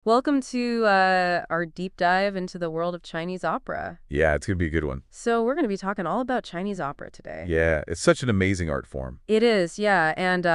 Welcome to our deep dive into the world of Chinese opera. Yeah, it's going to be a good one. So we're going to be talking all about Chinese opera today. Yeah, it's such an amazing art form. It is, yeah, and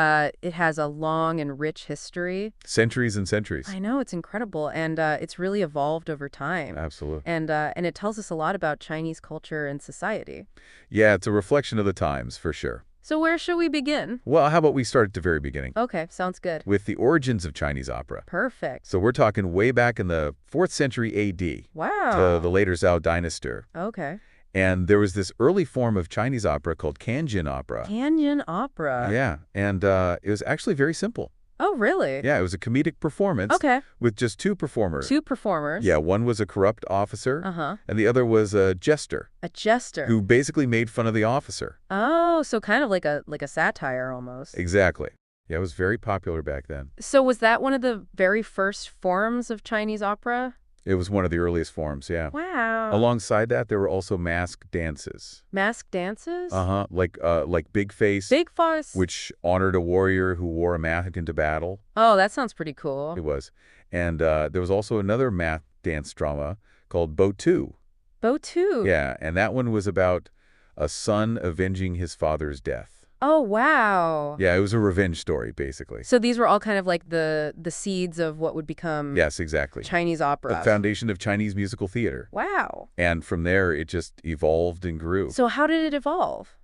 it has a long and rich history. Centuries and centuries. I know, it's incredible, and it's really evolved over time. Absolutely. And it tells us a lot about Chinese culture and society. Yeah, it's a reflection of the times, for sure. So where should we begin? Well, how about we start at the very beginning? Okay, sounds good. With the origins of Chinese opera. Perfect. So we're talking way back in the 4th century A.D. Wow. to the later Zhou dynasty. Okay. And there was this early form of Chinese opera called Cantonese Opera. Cantonese Opera. Yeah, and it was actually very simple. Oh, really? Yeah, it was a comedic performance with just two performers. Two performers? Yeah, one was a corrupt officer, and the other was a jester. A jester. Who basically made fun of the officer. Oh, so kind of like a satire almost. Exactly. Yeah, it was very popular back then. So was that one of the very first forms of Chinese opera? It was one of the earliest forms, yeah. Wow. Alongside that, there were also masked dances. Masked dances? Like Big Face. Big Face? Which honored a warrior who wore a mask into battle. Oh, that sounds pretty cool. It was. And there was also another masked dance drama called Bo Tu. Bo Tu? Yeah, and that one was about a son avenging his father's death. Oh, wow. Yeah, it was a revenge story, basically. So these were all kind of like the seeds of what would become Yes, exactly. Chinese opera. The foundation of Chinese musical theater. Wow. And from there, it just evolved and grew. So how did it evolve?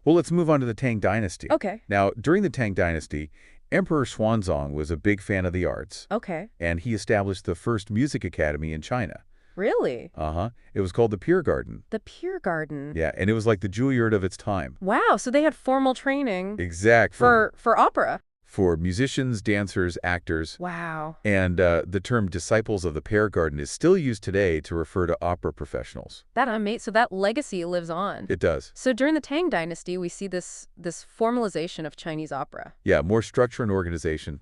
Well, let's move on to the Tang Dynasty. Okay. Now, during the Tang Dynasty, Emperor Xuanzong was a big fan of the arts. Okay. And he established the first music academy in China. Really? It was called the Peer Garden. The Peer Garden? Yeah, and it was like the Juilliard of its time. Wow, so they had formal training. Exactly. For opera? For musicians, dancers, actors. Wow. And the term disciples of the Peer Garden is still used today to refer to opera professionals. So that legacy lives on. It does. So during the Tang Dynasty, we see this formalization of Chinese opera. Yeah, more structure and organization.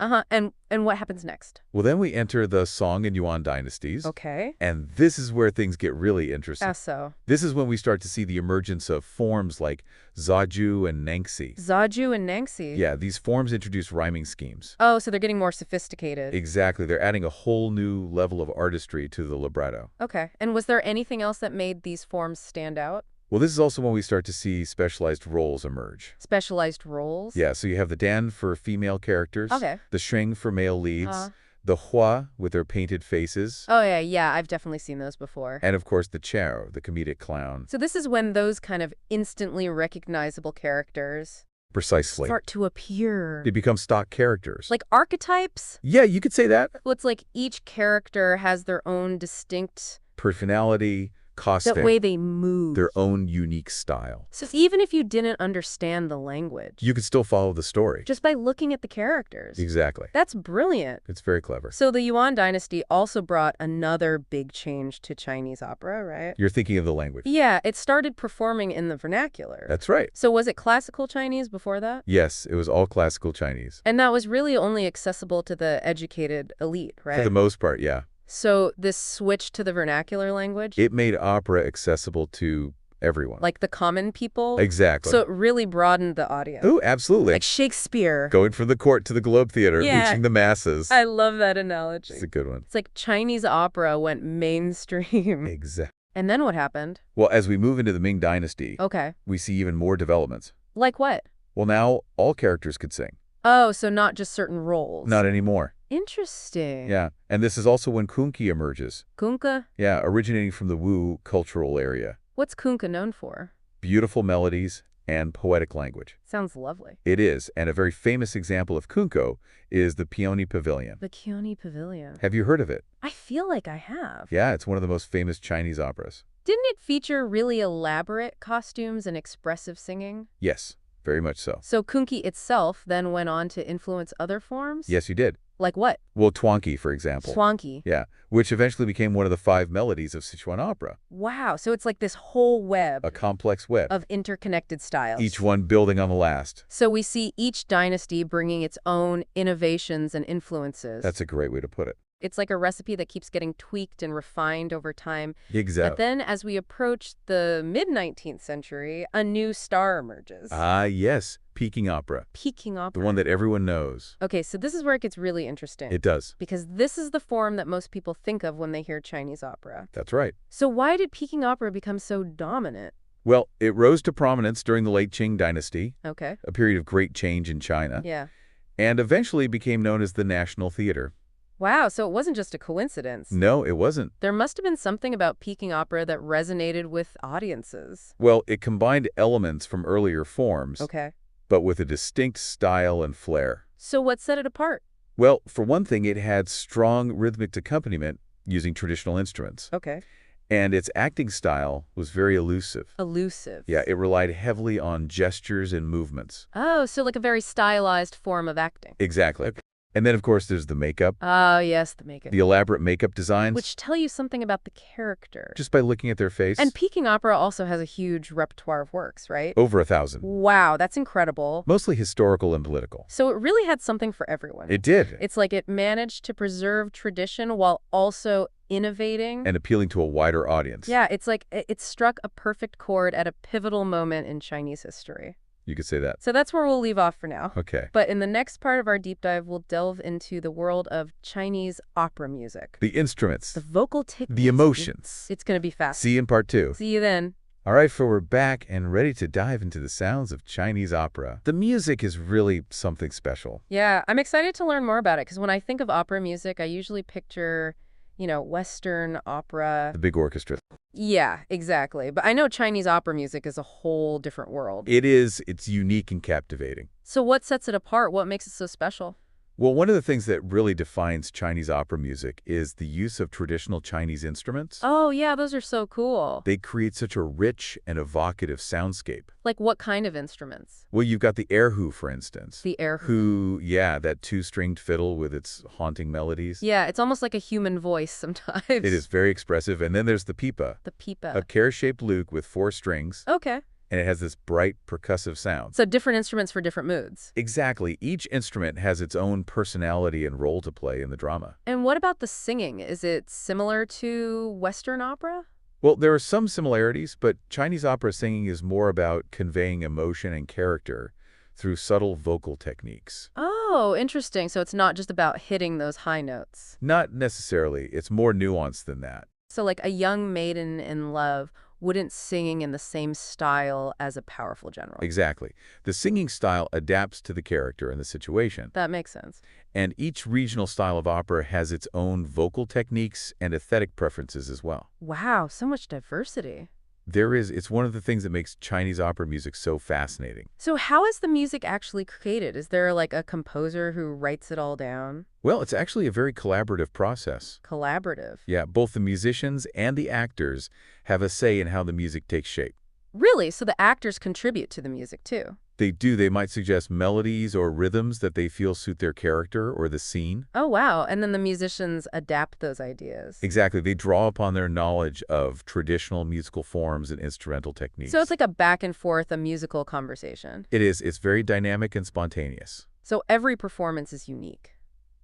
And what happens next? Well, then we enter the Song and Yuan dynasties. Okay. And this is where things get really interesting. How so? This is when we start to see the emergence of forms like Zaju and Nangxi. Zaju and Nangxi? Yeah, these forms introduce rhyming schemes. Oh, so they're getting more sophisticated. Exactly. They're adding a whole new level of artistry to the libretto. Okay. And was there anything else that made these forms stand out? Well, this is also when we start to see specialized roles emerge. Specialized roles? Yeah, so you have the Dan for female characters. Okay. The Sheng for male leads. The Hua with their painted faces. Oh, yeah, I've definitely seen those before. And, of course, the Chou, the comedic clown. So this is when those kind of instantly recognizable characters Precisely. start to appear. They become stock characters. Like archetypes? Yeah, you could say that. Well, it's like each character has their own distinct personality, costume. The way they move. Their own unique style. So even if you didn't understand the language, you could still follow the story. Just by looking at the characters. Exactly. That's brilliant. It's very clever. So the Yuan dynasty also brought another big change to Chinese opera, right? You're thinking of the language. Yeah, it started performing in the vernacular. That's right. So was it classical Chinese before that? Yes, it was all classical Chinese. And that was really only accessible to the educated elite, right? For the most part, yeah. So this switch to the vernacular language? It made opera accessible to everyone. Like the common people? Exactly. So it really broadened the audience. Oh, absolutely. Like Shakespeare. Going from the court to the Globe Theater, reaching the masses. I love that analogy. It's a good one. It's like Chinese opera went mainstream. Exactly. And then what happened? Well, as we move into the Ming Dynasty, we see even more developments. Like what? Well, now all characters could sing. Oh, so not just certain roles. Not anymore. Interesting. Yeah, and this is also when Kunqu emerges. Kunqu? Yeah, originating from the Wu cultural area. What's Kunqu known for? Beautiful melodies and poetic language. Sounds lovely. It is, and a very famous example of Kunqu is the Peony Pavilion. The Peony Pavilion. Have you heard of it? I feel like I have. Yeah, it's one of the most famous Chinese operas. Didn't it feature really elaborate costumes and expressive singing? Yes, very much so. So Kunqu itself then went on to influence other forms? Yes, you did. Like what? Well, Twanqi, for example. Twanqi. Yeah, which eventually became one of the 5 melodies of Sichuan Opera. Wow, so it's like this whole web. A complex web. Of interconnected styles. Each one building on the last. So we see each dynasty bringing its own innovations and influences. That's a great way to put it. It's like a recipe that keeps getting tweaked and refined over time. Exactly. But then as we approach the mid-19th century, a new star emerges. Ah, yes. Peking Opera, Peking the Opera. one that everyone knows. Okay, so this is where it gets really interesting. It does. Because this is the form that most people think of when they hear Chinese opera. That's right. So why did Peking opera become so dominant? Well, it rose to prominence during the late Qing dynasty, Okay. a period of great change in China, Yeah. and eventually became known as the national theater. Wow, so it wasn't just a coincidence. No, it wasn't. There must have been something about Peking opera that resonated with audiences. Well, it combined elements from earlier forms, Okay. but with a distinct style and flair. So what set it apart? Well, for one thing, it had strong rhythmic accompaniment using traditional instruments. Okay. And its acting style was very elusive. Elusive. Yeah, it relied heavily on gestures and movements. Oh, so like a very stylized form of acting. Exactly. And then, of course, there's the makeup, Oh, yes, the makeup. the elaborate makeup designs, Which tell you something about the character. just by looking at their face. And Peking opera also has a huge repertoire of works, right? Over 1,000. Wow, that's incredible. Mostly historical and political. So it really had something for everyone. It did. It's like it managed to preserve tradition while also innovating. And appealing to a wider audience. Yeah, it's like it struck a perfect chord at a pivotal moment in Chinese history. You could say that. So that's where we'll leave off for now. Okay. But in the next part of our deep dive, we'll delve into the world of Chinese opera music. The instruments. The vocal techniques. The emotions. It's going to be fast. See you in part 2. See you then. All right, so we're back and ready to dive into the sounds of Chinese opera. The music is really something special. Yeah, I'm excited to learn more about it because when I think of opera music, I usually picture, Western opera. The big orchestra. Yeah, exactly. But I know Chinese opera music is a whole different world. It's unique and captivating. So what sets it apart? What makes it so special? Well, one of the things that really defines Chinese opera music is the use of traditional Chinese instruments. Oh, yeah, those are so cool. They create such a rich and evocative soundscape. Like what kind of instruments? Well, you've got the erhu, for instance. The erhu. Yeah, that two-stringed fiddle with its haunting melodies. Yeah, it's almost like a human voice sometimes. It is very expressive. And then there's the pipa. The pipa. A carrot-shaped lute with 4 strings. Okay. And it has this bright, percussive sound. So different instruments for different moods. Exactly. Each instrument has its own personality and role to play in the drama. And what about the singing? Is it similar to Western opera? Well, there are some similarities, but Chinese opera singing is more about conveying emotion and character through subtle vocal techniques. Oh, interesting. So it's not just about hitting those high notes. Not necessarily. It's more nuanced than that. So like a young maiden in love wouldn't singing in the same style as a powerful general. Exactly. The singing style adapts to the character and the situation. That makes sense. And each regional style of opera has its own vocal techniques and aesthetic preferences as well. Wow, so much diversity. It's one of the things that makes Chinese opera music so fascinating. So how is the music actually created? Is there like a composer who writes it all down? Well, it's actually a very collaborative process. Collaborative. Yeah, both the musicians and the actors have a say in how the music takes shape. Really? So the actors contribute to the music too? They do. They might suggest melodies or rhythms that they feel suit their character or the scene. Oh, wow. And then the musicians adapt those ideas. Exactly. They draw upon their knowledge of traditional musical forms and instrumental techniques. So it's like a back and forth, a musical conversation. It is. It's very dynamic and spontaneous. So every performance is unique.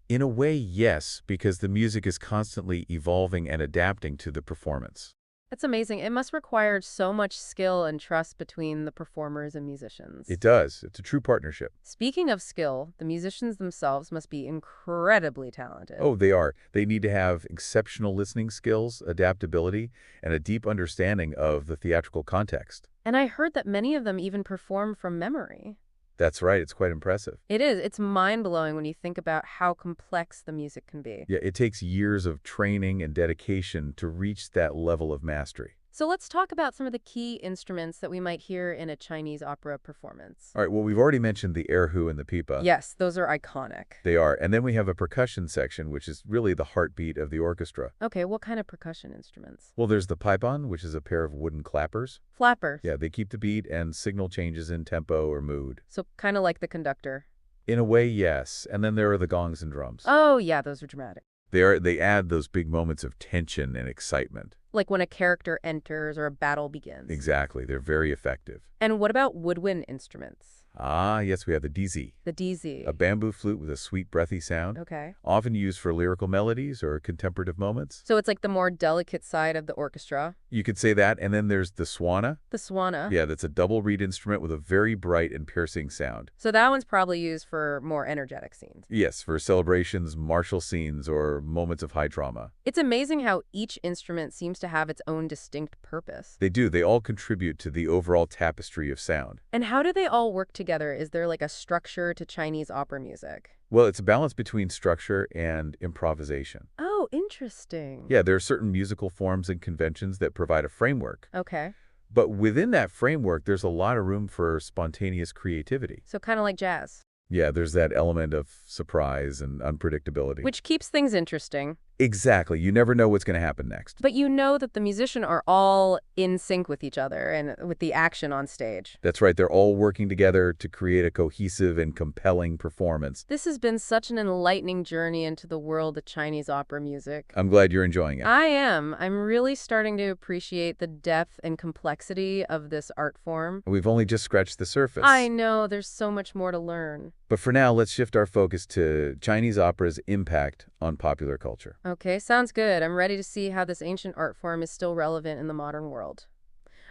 In a way, yes, because the music is constantly evolving and adapting to the performance. That's amazing. It must require so much skill and trust between the performers and musicians. It does. It's a true partnership. Speaking of skill, the musicians themselves must be incredibly talented. Oh, they are. They need to have exceptional listening skills, adaptability, and a deep understanding of the theatrical context. And I heard that many of them even perform from memory. That's right. It's quite impressive. It is. It's mind-blowing when you think about how complex the music can be. Yeah, it takes years of training and dedication to reach that level of mastery. So let's talk about some of the key instruments that we might hear in a Chinese opera performance. All right, well, we've already mentioned the erhu and the pipa. Yes, those are iconic. They are. And then we have a percussion section, which is really the heartbeat of the orchestra. Okay, what kind of percussion instruments? Well, there's the pipon, which is a pair of wooden clappers. Flappers. Yeah, they keep the beat and signal changes in tempo or mood. So kind of like the conductor. In a way, yes. And then there are the gongs and drums. Oh, yeah, those are dramatic. They add those big moments of tension and excitement. Like when a character enters or a battle begins. Exactly. They're very effective. And what about woodwind instruments? Ah, yes, we have the dizi, The a DZ. bamboo flute with a sweet, breathy sound, Okay. often used for lyrical melodies or contemplative moments. So it's like the more delicate side of the orchestra. You could say that. And then there's the swana. The swana. Yeah, that's a double reed instrument with a very bright and piercing sound. So that one's probably used for more energetic scenes. Yes, for celebrations, martial scenes, or moments of high drama. It's amazing how each instrument seems to have its own distinct purpose. They do. They all contribute to the overall tapestry of sound. And how do they all work together? Is there like a structure to Chinese opera music? Well, it's a balance between structure and improvisation. Oh, interesting. Yeah, there are certain musical forms and conventions that provide a framework. Okay. But within that framework, there's a lot of room for spontaneous creativity. So kind of like jazz, Yeah, there's that element of surprise and unpredictability. which keeps things interesting. Exactly. You never know what's going to happen next. But you know that the musicians are all in sync with each other and with the action on stage. That's right. They're all working together to create a cohesive and compelling performance. This has been such an enlightening journey into the world of Chinese opera music. I'm glad you're enjoying it. I am. I'm really starting to appreciate the depth and complexity of this art form. We've only just scratched the surface. I know there's so much more to learn. But for now, let's shift our focus to Chinese opera's impact on popular culture. Okay, sounds good. I'm ready to see how this ancient art form is still relevant in the modern world.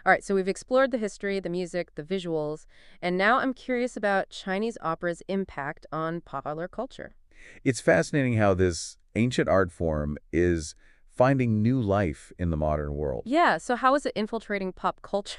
All right, so we've explored the history, the music, the visuals, and now I'm curious about Chinese opera's impact on popular culture. It's fascinating how this ancient art form is finding new life in the modern world. Yeah, so how is it infiltrating pop culture,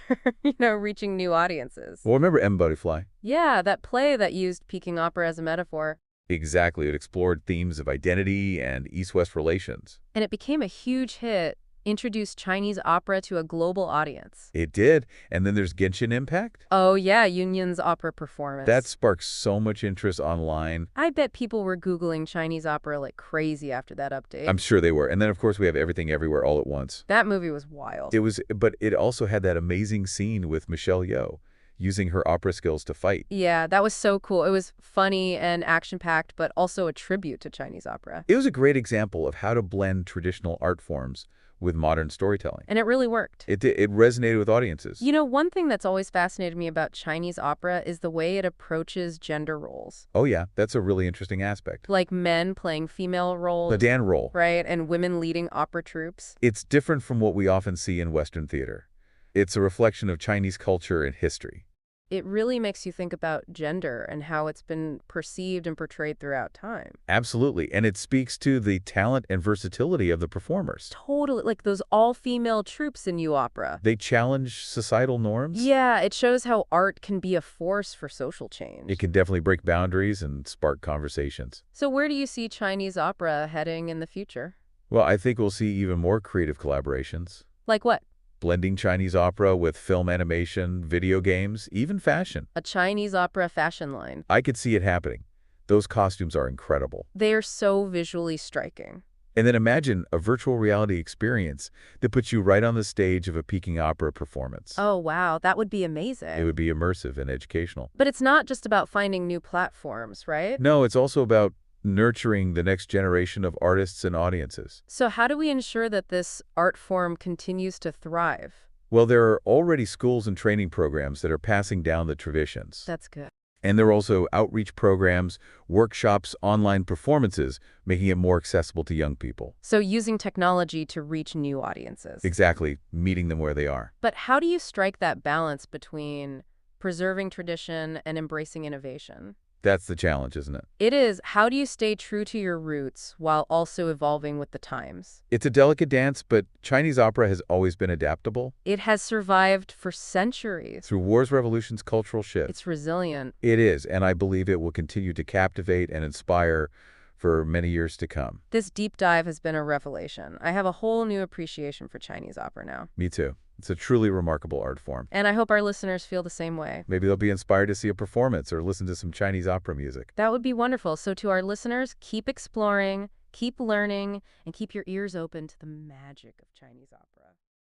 reaching new audiences? Well, remember M. Butterfly? Yeah, that play that used Peking Opera as a metaphor. Exactly. It explored themes of identity and East-West relations. And it became a huge hit, introduced Chinese opera to a global audience. It did. And then there's Genshin Impact. Oh yeah, Yunyan's opera performance. That sparked so much interest online. I bet people were Googling Chinese opera like crazy after that update. I'm sure they were. And then, of course, we have Everything Everywhere All at Once. That movie was wild. But it also had that amazing scene with Michelle Yeoh using her opera skills to fight. Yeah, that was so cool. It was funny and action-packed, but also a tribute to Chinese opera. It was a great example of how to blend traditional art forms with modern storytelling. And it really worked. It resonated with audiences. One thing that's always fascinated me about Chinese opera is the way it approaches gender roles. Oh yeah, that's a really interesting aspect. Like men playing female roles. The Dan role. Right, and women leading opera troupes. It's different from what we often see in Western theater. It's a reflection of Chinese culture and history. It really makes you think about gender and how it's been perceived and portrayed throughout time. Absolutely. And it speaks to the talent and versatility of the performers. Totally, like those all-female troupes in new opera. They challenge societal norms. Yeah, it shows how art can be a force for social change. It can definitely break boundaries and spark conversations. So where do you see Chinese opera heading in the future? Well, I think we'll see even more creative collaborations. Like what? Blending Chinese opera with film animation, video games, even fashion. A Chinese opera fashion line. I could see it happening. Those costumes are incredible. They are so visually striking. And then imagine a virtual reality experience that puts you right on the stage of a Peking Opera performance. Oh, wow, that would be amazing. It would be immersive and educational. But it's not just about finding new platforms, right? No, it's also about nurturing the next generation of artists and audiences. So how do we ensure that this art form continues to thrive? Well, there are already schools and training programs that are passing down the traditions. That's good. And there are also outreach programs, workshops, online performances, making it more accessible to young people. So using technology to reach new audiences. Exactly, meeting them where they are. But how do you strike that balance between preserving tradition and embracing innovation? That's the challenge, isn't it? It is. How do you stay true to your roots while also evolving with the times? It's a delicate dance, but Chinese opera has always been adaptable. It has survived for centuries. Through wars, revolutions, cultural shifts. It's resilient. It is, and I believe it will continue to captivate and inspire for many years to come. This deep dive has been a revelation. I have a whole new appreciation for Chinese opera now. Me too. It's a truly remarkable art form. And I hope our listeners feel the same way. Maybe they'll be inspired to see a performance or listen to some Chinese opera music. That would be wonderful. So to our listeners, keep exploring, keep learning, and keep your ears open to the magic of Chinese opera.